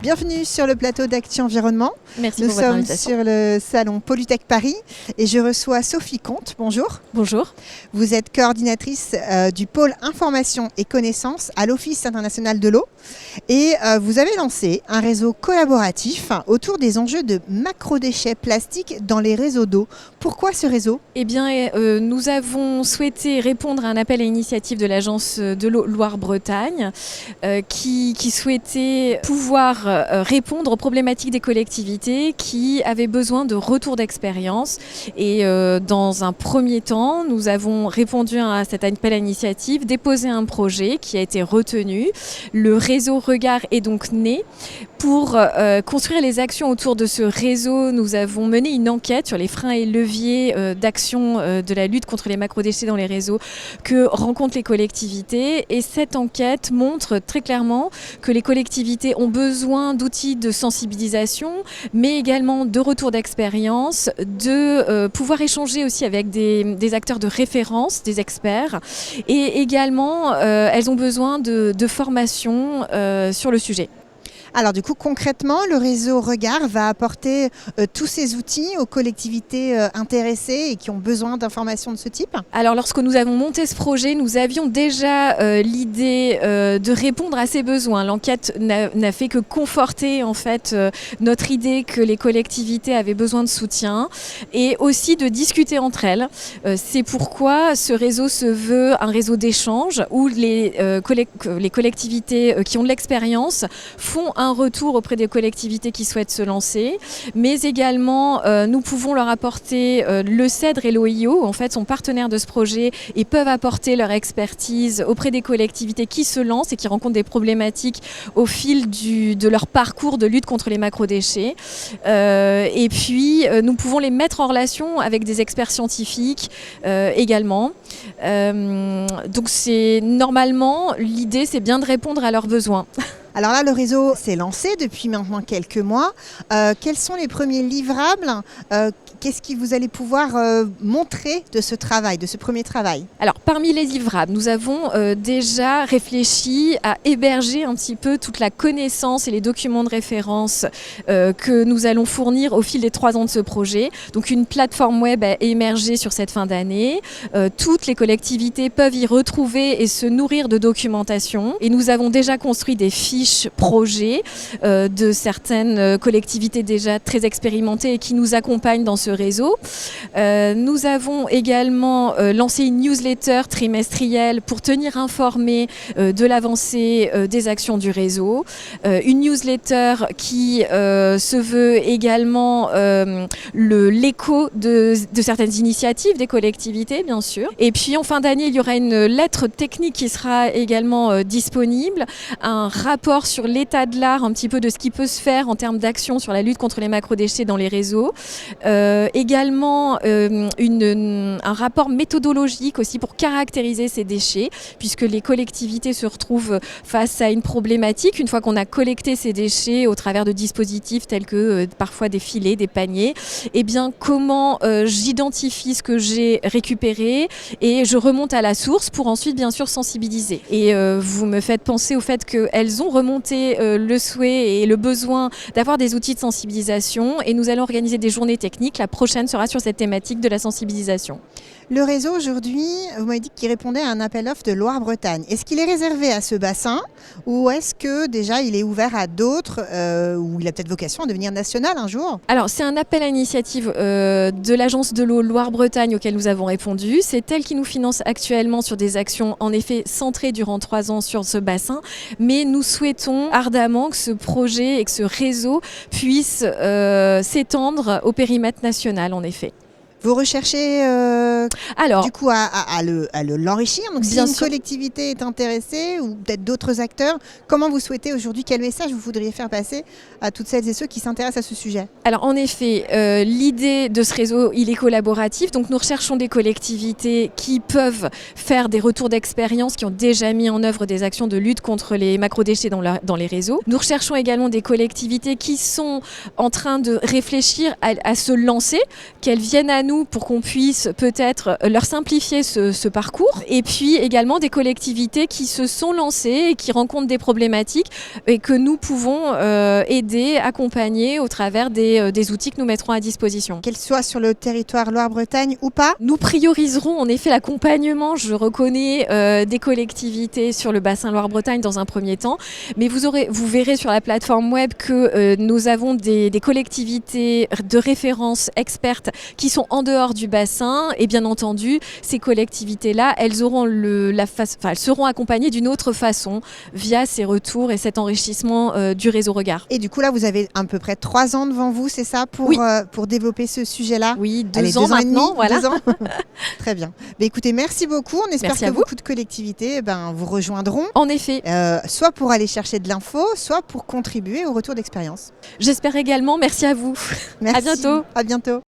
Bienvenue sur le plateau d'Actu Environnement. Merci Nous pour votre sommes invitation. sur le salon Polytech Paris et je reçois Sophie Comte. Bonjour. Bonjour. Vous êtes coordinatrice du pôle information et connaissances à l'Office international de l'eau et vous avez lancé un réseau collaboratif autour des enjeux de macrodéchets plastiques dans les réseaux d'eau. Pourquoi ce réseau ? Eh bien, nous avons souhaité répondre à un appel à initiative de l'Agence de l'eau Loire-Bretagne qui souhaitait pouvoir répondre aux problématiques des collectivités qui avaient besoin de retour d'expérience. Et dans un premier temps, nous avons répondu à cet appel à initiative, déposé un projet qui a été retenu. Le réseau Regard est donc né. Pour construire les actions autour de ce réseau, nous avons mené une enquête sur les freins et leviers d'action de la lutte contre les macrodéchets dans les réseaux que rencontrent les collectivités. Et cette enquête montre très clairement que les collectivités ont besoin d'outils de sensibilisation, mais également de retour d'expérience, de pouvoir échanger aussi avec des acteurs de référence, des experts. Et également, elles ont besoin de formation sur le sujet. Alors du coup, concrètement, le réseau Regard va apporter tous ces outils aux collectivités intéressées et qui ont besoin d'informations de ce type ? Alors lorsque nous avons monté ce projet, nous avions déjà l'idée de répondre à ces besoins. L'enquête n'a fait que conforter en fait notre idée que les collectivités avaient besoin de soutien et aussi de discuter entre elles. C'est pourquoi ce réseau se veut un réseau d'échange où les collectivités qui ont de l'expérience font un retour auprès des collectivités qui souhaitent se lancer, mais également nous pouvons leur apporter le CEDRE et l'OIO, en fait sont partenaires de ce projet et peuvent apporter leur expertise auprès des collectivités qui se lancent et qui rencontrent des problématiques au fil de leur parcours de lutte contre les macrodéchets. Et puis nous pouvons les mettre en relation avec des experts scientifiques également. Donc c'est normalement l'idée, c'est bien de répondre à leurs besoins. Alors là, le réseau s'est lancé depuis maintenant quelques mois. Quels sont les premiers livrables ? Qu'est-ce que vous allez pouvoir montrer de ce travail, de ce premier travail ? Alors, parmi les livrables, nous avons déjà réfléchi à héberger un petit peu toute la connaissance et les documents de référence que nous allons fournir au fil des 3 ans de ce projet. Donc, une plateforme web a émergé sur cette fin d'année. Toutes les collectivités peuvent y retrouver et se nourrir de documentation. Et nous avons déjà construit des fiches projets de certaines collectivités déjà très expérimentées et qui nous accompagnent dans ce réseau. Nous avons également lancé une newsletter trimestrielle pour tenir informé de l'avancée des actions du réseau. Une newsletter qui se veut également l'écho de certaines initiatives des collectivités, bien sûr. Et puis en fin d'année, il y aura une lettre technique qui sera également disponible, un rapport sur l'état de l'art, un petit peu de ce qui peut se faire en termes d'action sur la lutte contre les macrodéchets dans les réseaux. Également un rapport méthodologique aussi pour caractériser ces déchets, puisque les collectivités se retrouvent face à une problématique une fois qu'on a collecté ces déchets au travers de dispositifs tels que parfois des filets, des paniers. Eh bien, comment j'identifie ce que j'ai récupéré et je remonte à la source pour ensuite bien sûr sensibiliser. Et vous me faites penser au fait qu'elles ont remonté le souhait et le besoin d'avoir des outils de sensibilisation et nous allons organiser des journées techniques. La prochaine sera sur cette thématique de la sensibilisation. Le réseau aujourd'hui, vous m'avez dit qu'il répondait à un appel d'offres de Loire-Bretagne. Est-ce qu'il est réservé à ce bassin ou est-ce que déjà il est ouvert à d'autres ou il a peut-être vocation à devenir national un jour ? Alors c'est un appel à initiative de l'Agence de l'eau Loire-Bretagne auquel nous avons répondu. C'est elle qui nous finance actuellement sur des actions en effet centrées durant 3 ans sur ce bassin. Mais nous souhaitons ardemment que ce projet et que ce réseau puisse s'étendre au périmètre national en effet. Vous recherchez Alors, du coup à l'enrichir. Donc si bien une sûr. collectivité est intéressée ou peut-être d'autres acteurs, comment vous souhaitez aujourd'hui, quel message vous voudriez faire passer à toutes celles et ceux qui s'intéressent à ce sujet ? Alors en effet, l'idée de ce réseau, il est collaboratif. Donc nous recherchons des collectivités qui peuvent faire des retours d'expérience, qui ont déjà mis en œuvre des actions de lutte contre les macrodéchets dans les réseaux. Nous recherchons également des collectivités qui sont en train de réfléchir à se lancer, qu'elles viennent à nous nous pour qu'on puisse peut-être leur simplifier ce parcours. Et puis également des collectivités qui se sont lancées et qui rencontrent des problématiques et que nous pouvons aider, accompagner au travers des outils que nous mettrons à disposition. Qu'elle soit sur le territoire Loire-Bretagne ou pas? Nous prioriserons en effet l'accompagnement, je reconnais, des collectivités sur le bassin Loire-Bretagne dans un premier temps, mais vous verrez sur la plateforme web que nous avons des collectivités de référence expertes qui sont en dehors du bassin, et bien entendu ces collectivités-là, elles seront accompagnées d'une autre façon via ces retours et cet enrichissement du réseau Regard. Et du coup là vous avez à peu près 3 ans devant vous, c'est ça, pour développer ce sujet-là? Oui, 2 ans maintenant, voilà. 2 ans. Très bien. Mais écoutez, merci beaucoup. On espère Merci que à vous. beaucoup de collectivités vous rejoindront, En effet, soit pour aller chercher de l'info, soit pour contribuer au retour d'expérience. j'espère également. Merci à vous. Merci. À bientôt. À bientôt.